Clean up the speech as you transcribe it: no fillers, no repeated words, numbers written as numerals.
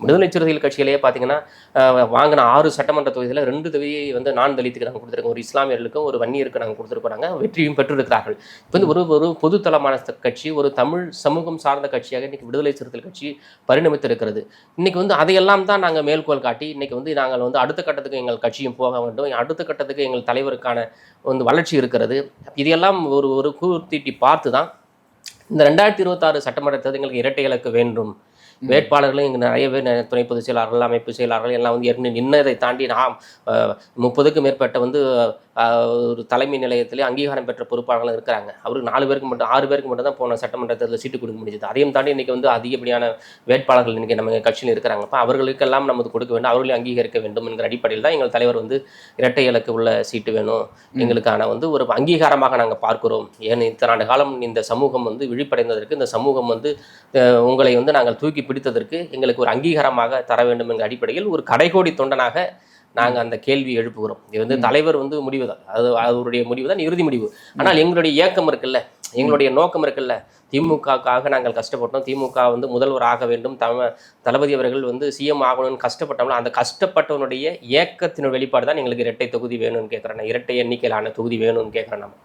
விடுதலை சிறுத்தைகள் கட்சியிலேயே பார்த்தீங்கன்னா வாங்கின 6 சட்டமன்ற தொகுதியில் 2 தொகுதியை வந்து நான் தலித்துக்கு நாங்கள் கொடுத்துருக்கோம். ஒரு இஸ்லாமியர்களுக்கும் ஒரு வன்னியருக்கு நாங்கள் கொடுத்துருக்கோம். வெற்றியும் பெற்றிருக்கிறார்கள். இப்போ வந்து ஒரு பொதுத்தளமான கட்சி, ஒரு தமிழ் சமூகம் சார்ந்த கட்சியாக இன்னைக்கு விடுதலை சிறுத்தைகள் கட்சி பரிணமித்து இருக்கிறது. இன்னைக்கு வந்து அதையெல்லாம் தான் நாங்கள் மேற்கோள் காட்டி இன்னைக்கு வந்து நாங்கள் வந்து அடுத்த கட்டத்துக்கு எங்கள் கட்சியும் போக வேண்டும், அடுத்த கட்டத்துக்கு எங்கள் தலைவருக்கான வந்து வளர்ச்சி இருக்கிறது. இதையெல்லாம் ஒரு கூர்த்தீட்டி பார்த்து தான் இந்த 2026 சட்டமன்ற தேர்தல் இரட்டை இலக்கு வேண்டும், வேட்பாளர்களும் இங்கே நிறைய பேர் துணை பொதுச் செயலாளர்கள், அமைப்பு செயலாளர்கள் எல்லாம் வந்து ஏற்கனவே நின்னதை தாண்டி நாம் 30க்கும் மேற்பட்ட வந்து ஒரு தலைமை நிலையத்திலே அங்கீகாரம் பெற்ற பொறுப்பாளர்கள் இருக்கிறாங்க. அவருக்கு 4 பேருக்கு மட்டும் 6 பேருக்கு மட்டும் தான் போன சட்டமன்ற தேர்தலில் சீட்டு கொடுக்க முடிஞ்சது. அதையும் தாண்டி இன்றைக்கி வந்து அதிகப்படியான வேட்பாளர்கள் இன்றைக்கி நம்ம கட்சியில் இருக்கிறாங்க. அப்போ அவர்களுக்கெல்லாம் நமக்கு கொடுக்க வேண்டும், அவர்களையும் அங்கீகரிக்க வேண்டும் என்கிற அடிப்படையில் தான் எங்கள் தலைவர் வந்து இரட்டை இலக்கு உள்ள சீட்டு வேணும், எங்களுக்கான வந்து ஒரு அங்கீகாரமாக நாங்கள் பார்க்கிறோம். ஏன் இத்தனை ஆண்டு காலம் இந்த சமூகம் வந்து விழிப்படைந்ததற்கு, இந்த சமூகம் வந்து உங்களை வந்து நாங்கள் தூக்கி பிடித்ததற்கு எங்களுக்கு ஒரு அங்கீகாரமாக தர வேண்டும் என்ற அடிப்படையில் ஒரு கடைகோடி தொண்டனாக நாங்கள் அந்த கேள்வி எழுப்புகிறோம். இது வந்து தலைவர் வந்து முடிவு தான், அவருடைய முடிவு தான் இறுதி முடிவு. ஆனால் எங்களுடைய இயக்கம் இருக்குல்ல, எங்களுடைய நோக்கம் இருக்குல்ல, திமுகவுக்காக நாங்கள் கஷ்டப்பட்டோம், திமுக வந்து முதல்வர் ஆக வேண்டும், தளபதி அவர்கள் வந்து சிஎம் ஆகணும்னு கஷ்டப்பட்டோம்னா அந்த கஷ்டப்பட்டவனுடைய இயக்கத்தின் வெளிப்பாடு தான் எங்களுக்கு இரட்டை தொகுதி வேணும்னு கேட்குறேன், இரட்டை எண்ணிக்கையிலான தொகுதி வேணும்னு கேட்குறேன். நம்ம